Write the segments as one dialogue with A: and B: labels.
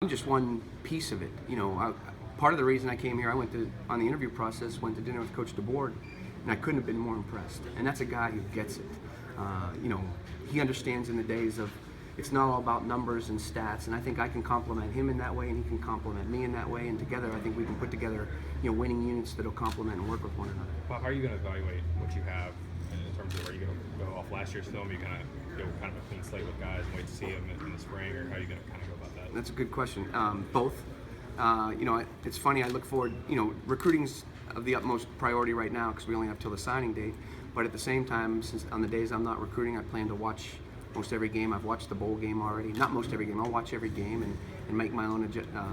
A: I'm just one piece of it. Part of the reason I came here, on the interview process, went to dinner with Coach DeBoard, and I couldn't have been more impressed. And that's a guy who gets it. He understands in the days of it's not all about numbers and stats, and I think I can complement him in that way, and he can complement me in that way, and together I think we can put together winning units that'll complement and work with one another.
B: Well, how are you going to evaluate what you have in terms of, are you going to go off last year's film? Are you going to go kind of a clean slate with guys and wait to see them in the spring, or how are you going to kind of go about that?
A: That's a good question. Both. It's funny. I look forward. Recruiting's of the utmost priority right now because we only have till the signing date. But at the same time, since on the days I'm not recruiting, I plan to watch most every game. I've watched the bowl game already. Not most every game. I'll watch every game and make my own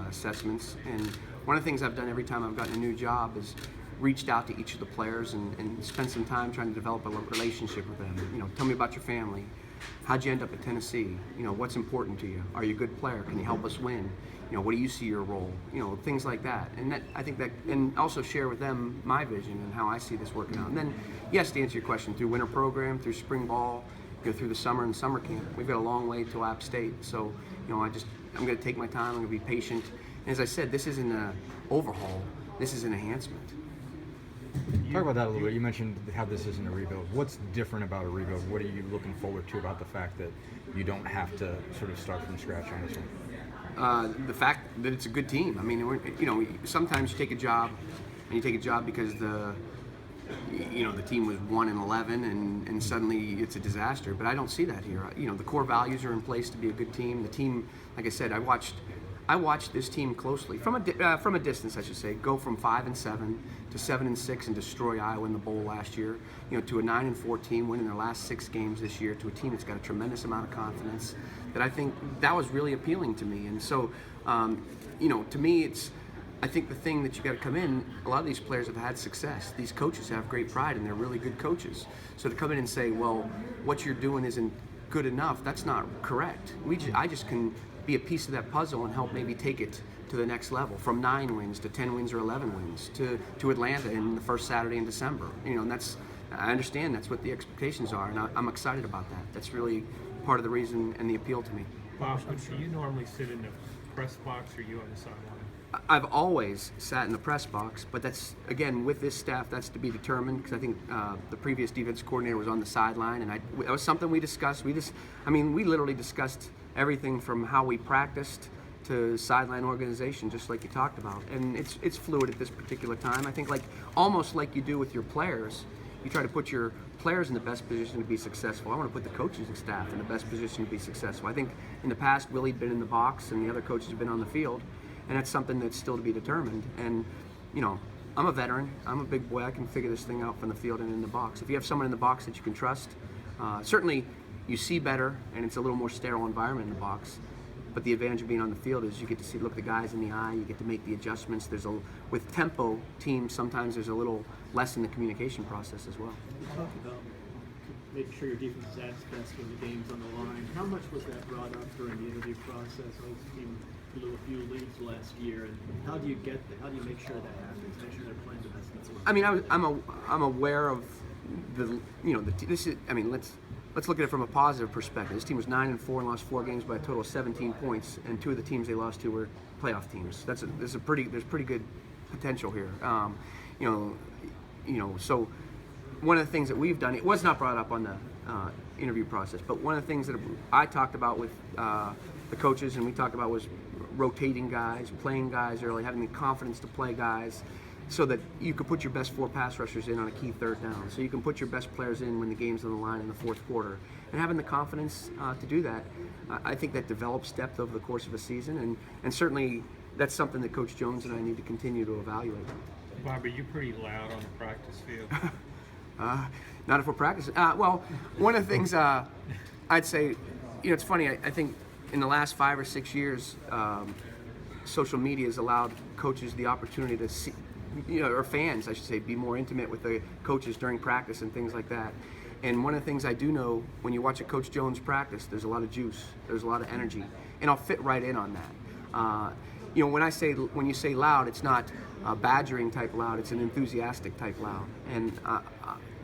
A: assessments. And one of the things I've done every time I've gotten a new job is reached out to each of the players and spent some time trying to develop a relationship with them. Tell me about your family. How'd you end up at Tennessee? What's important to you? Are you a good player? Can you help us win? What do you see your role? Things like that. And I think that, and also share with them my vision and how I see this working out. And then, yes, to answer your question, through winter program, through spring ball, through the summer and summer camp, we've got a long way till App State. So, I'm going to take my time. I'm going to be patient. And as I said, this isn't an overhaul. This is an enhancement.
C: Talk about that a little bit. You mentioned how this isn't a rebuild. What's different about a rebuild? What are you looking forward to about the fact that you don't have to sort of start from scratch on this one?
A: The fact that it's a good team. I mean, sometimes you take a job, and you take a job because the team was 1-11, and suddenly it's a disaster. But I don't see that here. The core values are in place to be a good team. The team, like I said, I watched this team closely from a distance, I should say, go from 5-7 to 7-6 and destroy Iowa in the bowl last year. To a 9-4 team, winning their last 6 games this year, to a team that's got a tremendous amount of confidence. That I think that was really appealing to me. And so, to me, I think the thing that you got to come in. A lot of these players have had success. These coaches have great pride, and they're really good coaches. So to come in and say, well, what you're doing isn't good enough, that's not correct. I just can be a piece of that puzzle and help maybe take it to the next level, from 9 wins to 10 wins or 11 wins to Atlanta in the first Saturday in December. And I understand that's what the expectations are, and I'm excited about that. That's really part of the reason and the appeal to me.
D: Bob, do you normally sit in the press box, or you on the sideline?
A: I've always sat in the press box, but that's, again, with this staff, that's to be determined, because I think the previous defense coordinator was on the sideline, and that was something we discussed. We literally discussed everything from how we practiced to sideline organization, just like you talked about. And it's fluid at this particular time. I think almost like you do with your players, you try to put your players in the best position to be successful. I want to put the coaches and staff in the best position to be successful. I think in the past, Willie'd been in the box and the other coaches have been on the field, and that's something that's still to be determined. And, I'm a veteran. I'm a big boy. I can figure this thing out from the field and in the box. If you have someone in the box that you can trust, certainly you see better, and it's a little more sterile environment in the box. But the advantage of being on the field is you get to look the guys in the eye. You get to make the adjustments. With tempo teams, sometimes there's a little less in the communication process as well.
E: You talked about making sure your defense is at its best when the game's on the line. How much was that brought up during the interview process? This team blew a few leads last year, and how do you make sure that happens? Make sure they're playing the best that's
A: I mean, I'm aware of Let's look at it from a positive perspective. This team was 9-4 and lost 4 games by a total of 17 points, and 2 of the teams they lost to were playoff teams. There's pretty good potential here. So one of the things that we've done, it was not brought up on the interview process, but one of the things that I talked about with the coaches and we talked about was rotating guys, playing guys early, having the confidence to play guys, so that you could put your best 4 pass rushers in on a key third down. So you can put your best players in when the game's on the line in the fourth quarter. And having the confidence to do that, I think that develops depth over the course of a season. And certainly that's something that Coach Jones and I need to continue to evaluate.
D: Bob, are you pretty loud on the practice field?
A: Not if we're practicing. Well, one of the things I'd say, it's funny, I think in the last 5 or 6 years, social media has allowed coaches the opportunity to see, or fans, I should say, be more intimate with the coaches during practice and things like that. And one of the things I do know, when you watch a Coach Jones practice, there's a lot of juice, there's a lot of energy, and I'll fit right in on that. When you say loud, it's not a badgering type loud, it's an enthusiastic type loud. And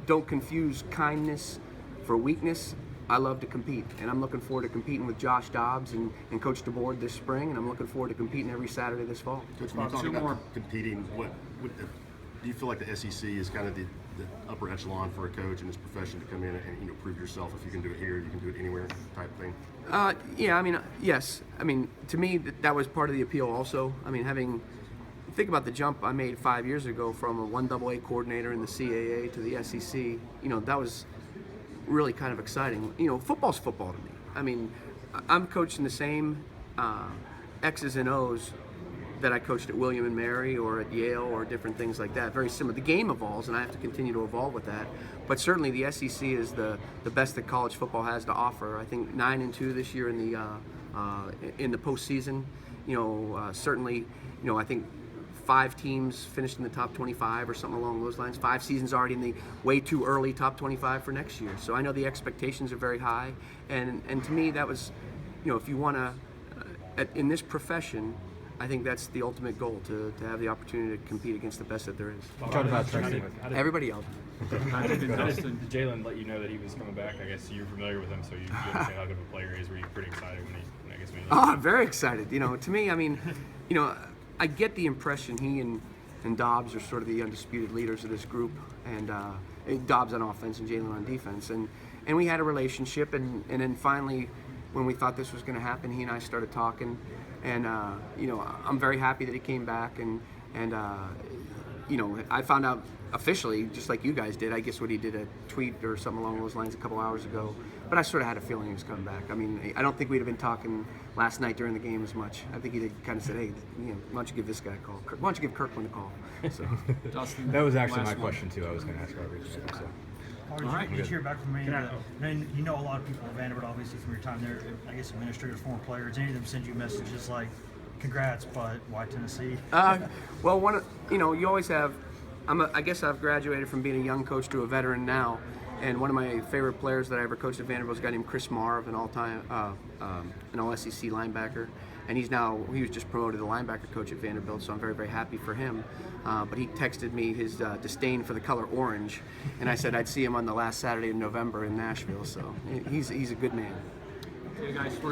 A: don't confuse kindness for weakness. I love to compete, and I'm looking forward to competing with Josh Dobbs and Coach DeBoard this spring, and I'm looking forward to competing every Saturday this fall.
F: Coach, when you talk about competing, do you feel like the SEC is kind of the upper echelon for a coach in this profession to come in and prove yourself? If you can do it here, you can do it anywhere, type thing.
A: Yeah, I mean, yes. I mean, to me, that was part of the appeal also. I mean, think about the jump I made 5 years ago from a 1AA coordinator in the CAA to the SEC. That was really kind of exciting. Football's football to me. I mean, I'm coaching the same X's and O's that I coached at William and Mary or at Yale or different things like that. Very similar. The game evolves, and I have to continue to evolve with that. But certainly the SEC is the best that college football has to offer. I think 9-2 this year in the postseason. Certainly, I think 5 teams finished in the top 25 or something along those lines. 5 seasons already in the way too early top 25 for next year. So I know the expectations are very high, and to me that was, if you want to, in this profession, I think that's the ultimate goal, to have the opportunity to compete against the best that there is.
C: Talk about texting with
A: Everybody else.
B: Did Jalen let you know that he was coming back? I guess you're familiar with him, so you understand how good of a player he is. Were you pretty excited when he, I guess, when he
A: Oh, I'm very excited. To me, I mean, I get the impression he and Dobbs are sort of the undisputed leaders of this group, and Dobbs on offense and Jalen on defense, and we had a relationship, and then finally, when we thought this was going to happen, he and I started talking, and I'm very happy that he came back, and I found out officially, just like you guys did, I guess what he did, a tweet or something along those lines a couple hours ago, but I sort of had a feeling he was coming back. I mean, I don't think we'd have been talking last night during the game as much. I think he kind of said, hey, why don't you give this guy a call? Why don't you give Kirkland a call? So.
G: Dustin,
C: that was actually my
G: last one.
C: question too. I was going to ask Robert. So.
H: All right, did you hear back from any of the, and a lot of people at Vanderbilt, obviously, from your time there, I guess administrators, former players, any of them send you messages like, congrats, but why Tennessee?
A: Well, you always have, I guess I've graduated from being a young coach to a veteran now, and one of my favorite players that I ever coached at Vanderbilt was a guy named Chris Marv, an all-time, an all-SEC linebacker, and he was just promoted to linebacker coach at Vanderbilt, so I'm very, very happy for him. But he texted me his disdain for the color orange, and I said I'd see him on the last Saturday in November in Nashville, so he's a good man.
G: Okay, guys, we're gonna